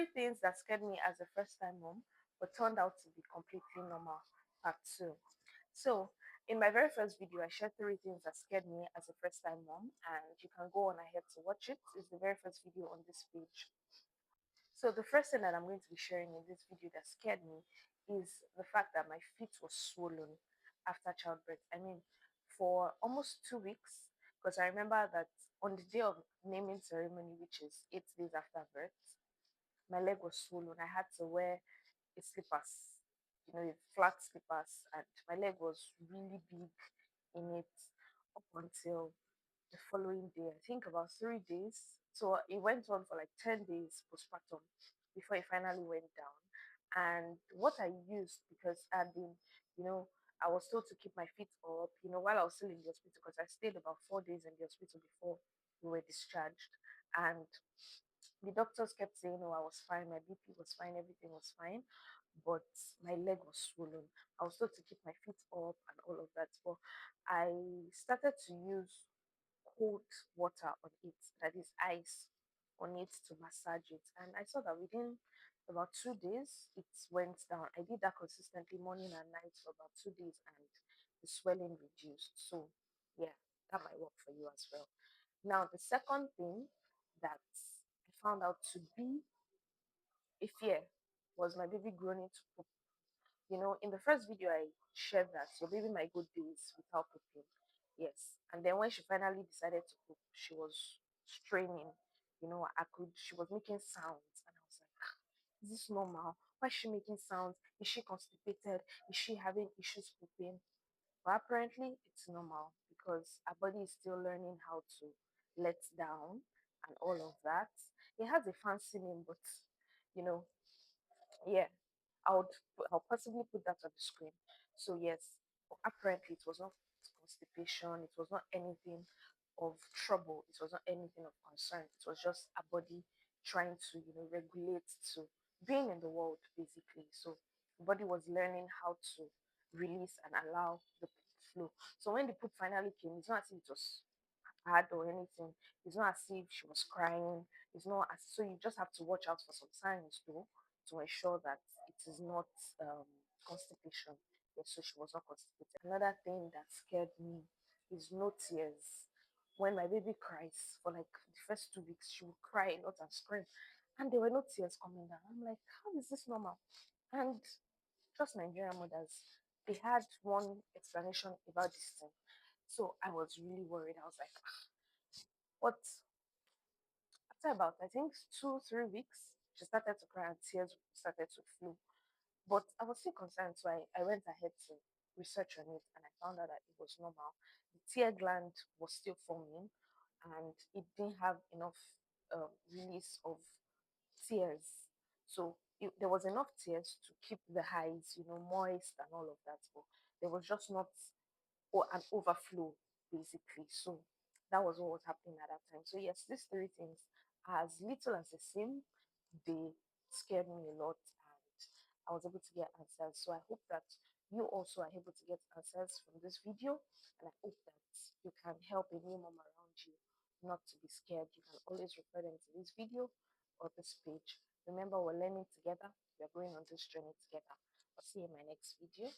Three things that scared me as a first time mom, but turned out to be completely normal. Part two. So, in my very first video, I shared three things that scared me as a first time mom, and you can go on ahead to watch it. It's the very first video on this page. So, the first thing that I'm going to be sharing in this video that scared me is the fact that my feet were swollen after childbirth. I mean, for almost 2 weeks, because I remember that on the day of naming ceremony, which is 8 days after birth, my leg was swollen. I had to wear a slippers, flat slippers, and my leg was really big in it up until the following day. I think about 3 days. So it went on for like 10 days postpartum before it finally went down. And what I used, because I'd been, you know, I was told to keep my feet up, while I was still in the hospital, because I stayed about 4 days in the hospital before we were discharged. And the doctors kept saying, "Oh, I was fine, my BP was fine, everything was fine," but my leg was swollen. I was told to keep my feet up and all of that. But I started to use cold water on it, that is ice on it, to massage it. And I saw that within about 2 days, it went down. I did that consistently, morning and night, for about 2 days, and the swelling reduced. So, yeah, that might work for you as well. Now, the second thing that I found out to be a fear was my baby groaning to poop. In the first video, I shared that your baby might go days without pooping. Yes. And then when she finally decided to poop, she was straining. She was making sounds. And I was like, is this normal? Why is she making sounds? Is she constipated? Is she having issues pooping? But apparently, it's normal because our body is still learning how to let down and all of that. It has a fancy name, but you know, yeah, I'll possibly put that on the screen. So yes, apparently it was not constipation. It was not anything of trouble. It was not anything of concern. It was just a body trying to regulate to being in the world basically. So the body was learning how to release and allow the poop flow. So when the poop finally came, it's not as if it was hard or anything. It's not as if she was crying. It's not as so you just have to watch out for some signs though to ensure that it is not um, constipation. Yes, so she was not constipated. Another thing that scared me is no tears. When my baby cries for like the first 2 weeks, she would cry a lot and scream, and there were no tears coming down. I'm like, how is this normal? And just Nigerian mothers, they had one explanation about this thing. So I was really worried. I was like, what? After about, I think, 2, 3 weeks, she started to cry and tears started to flow. But I was still concerned, so I went ahead to research on it, and I found out that it was normal. The tear gland was still forming, and it didn't have enough release of tears. So there was enough tears to keep the highs, moist and all of that. But there was just not or an overflow basically. So that was what was happening at that time. So yes, these three things, as little as they seem, they scared me a lot, and I was able to get answers. So I hope that you also are able to get answers from this video, and I hope that you can help a new mom around you not to be scared. You can always refer them to this video or this page. Remember, we're learning together. We're going on this journey together. I'll see you in my next video.